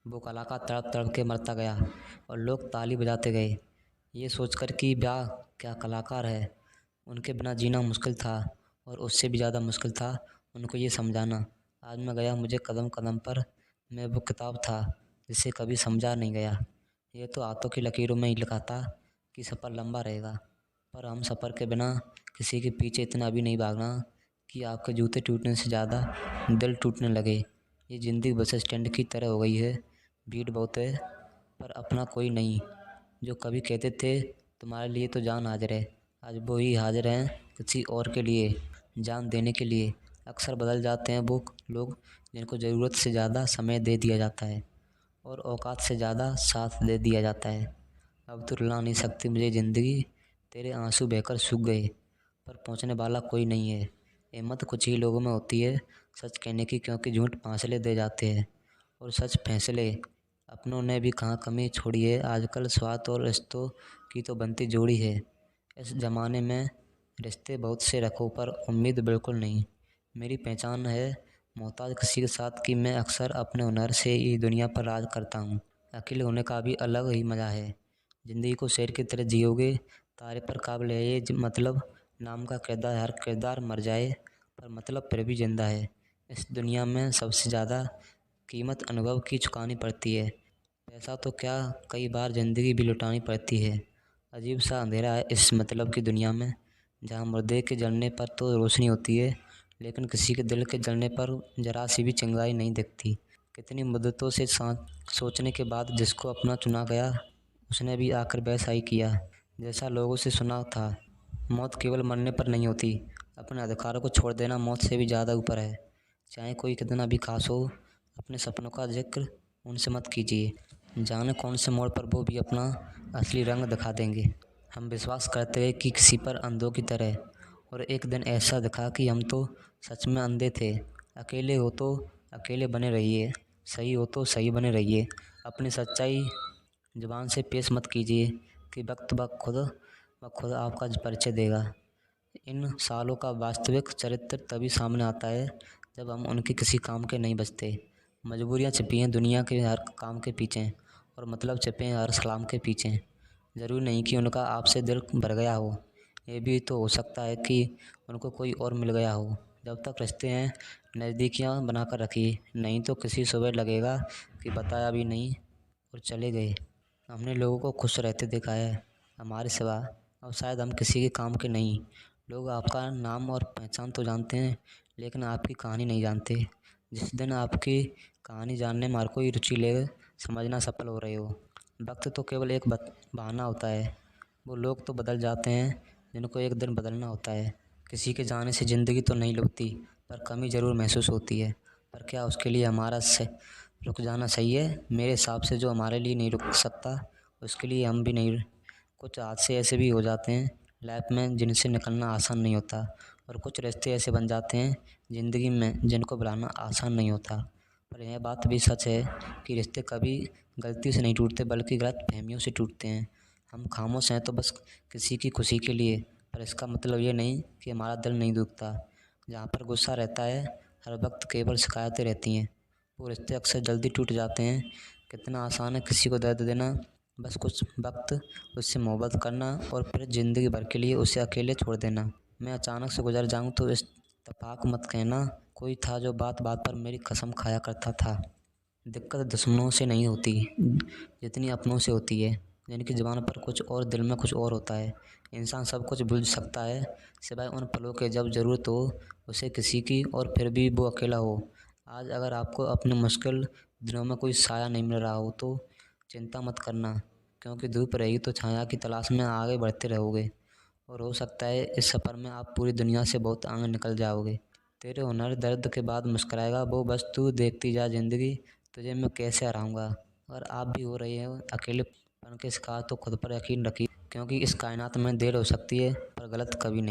वो कलाकार तड़प तड़प के मरता गया और लोग ताली बजाते गए, ये सोचकर कि ब्याह क्या कलाकार है। उनके बिना जीना मुश्किल था और उससे भी ज़्यादा मुश्किल था उनको ये समझाना। आज मैं गया, मुझे कदम कदम पर मैं वो किताब था जिसे कभी समझा नहीं गया। ये तो हाथों की लकीरों में ही लिखा था कि सफ़र लंबा रहेगा, पर हम सफ़र के बिना किसी के पीछे इतना भी नहीं भागना कि आपके जूते टूटने से ज़्यादा दिल टूटने लगे। ये ज़िंदगी बस स्टैंड की तरह हो गई है, भीड़ बहुत है पर अपना कोई नहीं। जो कभी कहते थे तुम्हारे लिए तो जान हाजिर है, आज वो ही हाजिर हैं किसी और के लिए, जान देने के लिए। अक्सर बदल जाते हैं वो लोग जिनको ज़रूरत से ज़्यादा समय दे दिया जाता है और औकात से ज़्यादा साथ दे दिया जाता है। अब तो रुला नहीं सकती मुझे ज़िंदगी, तेरे आंसू बहकर सूख गए पर पहुंचने वाला कोई नहीं है। हिम्मत कुछ ही लोगों में होती है सच कहने की, क्योंकि झूठ फांसले दे जाते हैं और सच फैसले। अपनों ने भी कहाँ कमी छोड़ी है, आजकल स्वार्थ और रिश्तों की तो बनती जोड़ी है। इस ज़माने में रिश्ते बहुत से रखो पर उम्मीद बिल्कुल नहीं। मेरी पहचान है मोहताज किसी के साथ कि मैं अक्सर अपने हुनर से ही दुनिया पर राज करता हूँ। अकेले होने का भी अलग ही मज़ा है। ज़िंदगी को शेर की तरह जियोगे, तारे पर काबिल है ये मतलब नाम का किरदार, हर किरदार मर जाए पर मतलब फिर भी जिंदा है। इस दुनिया में सबसे ज़्यादा कीमत अनुभव की चुकानी पड़ती है। पैसा तो क्या, कई बार ज़िंदगी भी लुटानी पड़ती है। अजीब सा अंधेरा है इस मतलब की दुनिया में, जहाँ मुर्दे के जलने पर तो रोशनी होती है लेकिन किसी के दिल के जलने पर जरा सी भी चिंगारी नहीं दिखती। कितनी मुद्दतों से सोचने के बाद जिसको अपना चुना गया, उसने भी आकर वैसा ही किया जैसा लोगों से सुना था। मौत केवल मरने पर नहीं होती, अपने अधिकारों को छोड़ देना मौत से भी ज़्यादा ऊपर है। चाहे कोई कितना भी खास हो, अपने सपनों का जिक्र उनसे मत कीजिए, जाने कौन से मोड़ पर वो भी अपना असली रंग दिखा देंगे। हम विश्वास करते रहे कि किसी पर अंधों की तरह, और एक दिन ऐसा दिखा कि हम तो सच में अंधे थे। अकेले हो तो अकेले बने रहिए, सही हो तो सही बने रहिए। अपनी सच्चाई ज़ुबान से पेश मत कीजिए कि वक्त ब खुद आपका परिचय देगा। इन सालों का वास्तविक चरित्र तभी सामने आता है जब हम उनके किसी काम के नहीं बचते। मजबूरियाँ छिपी हैं दुनिया के हर काम के पीछे और मतलब छिपे हैं हर सलाम के पीछे। ज़रूरी नहीं कि उनका आपसे दिल भर गया हो, ये भी तो हो सकता है कि उनको कोई और मिल गया हो। जब तक रिश्ते हैं नज़दीकियाँ बनाकर रखिए, नहीं तो किसी सुबह लगेगा कि बताया भी नहीं और चले गए। हमने लोगों को खुश रहते देखा है हमारे सिवा, और शायद हम किसी के काम के नहीं। लोग आपका नाम और पहचान तो जानते हैं लेकिन आपकी कहानी नहीं जानते। जिस दिन आपकी कहानी जानने में हर कोई रुचि ले, समझना सफल हो रहे हो। वक्त तो केवल एक बहाना होता है, वो लोग तो बदल जाते हैं जिनको एक दिन बदलना होता है। किसी के जाने से ज़िंदगी तो नहीं रुकती पर कमी ज़रूर महसूस होती है, पर क्या उसके लिए हमारा से रुक जाना सही है? मेरे हिसाब से जो हमारे लिए नहीं रुक सकता उसके लिए हम भी नहीं। कुछ हादसे ऐसे भी हो जाते हैं लाइफ में जिनसे निकलना आसान नहीं होता, और कुछ रिश्ते ऐसे बन जाते हैं ज़िंदगी में जिनको बुलाना आसान नहीं होता। पर यह बात भी सच है कि रिश्ते कभी गलती से नहीं टूटते बल्कि गलत फहमियों से टूटते हैं। हम खामोश हैं तो बस किसी की खुशी के लिए, पर इसका मतलब ये नहीं कि हमारा दिल नहीं दुखता। जहाँ पर गुस्सा रहता है हर वक्त केवल शिकायतें रहती हैं, वो रिश्ते अक्सर जल्दी टूट जाते हैं। कितना आसान है किसी को दर्द देना, बस कुछ वक्त उससे मोहब्बत करना और फिर ज़िंदगी भर के लिए उसे अकेले छोड़ देना। मैं अचानक से गुजर जाऊँ तो इत्तेफाक मत कहना, कोई था जो बात बात पर मेरी कसम खाया करता था। दिक्कत दुश्मनों से नहीं होती जितनी अपनों से होती है, जिनकी ज़ुबान पर कुछ और दिल में कुछ और होता है। इंसान सब कुछ भूल सकता है सिवाय उन पलों के जब ज़रूरत हो उसे किसी की, और फिर भी वो अकेला हो। आज अगर आपको अपने मुश्किल दिनों में कोई साया नहीं मिल रहा हो तो चिंता मत करना, क्योंकि धूप रहेगी तो छाया की तलाश में आगे बढ़ते रहोगे, और हो सकता है इस सफ़र में आप पूरी दुनिया से बहुत आगे निकल जाओगे। तेरे हुनर दर्द के बाद मुस्कुराएगा वो, बस तू देखती जा ज़िंदगी तुझे मैं कैसे हराऊँगा। अगर आप भी हो रहे हो अकेलेपन के शिकार तो खुद पर यकीन रखिए, क्योंकि इस कायनात में देर हो सकती है पर गलत कभी नहीं।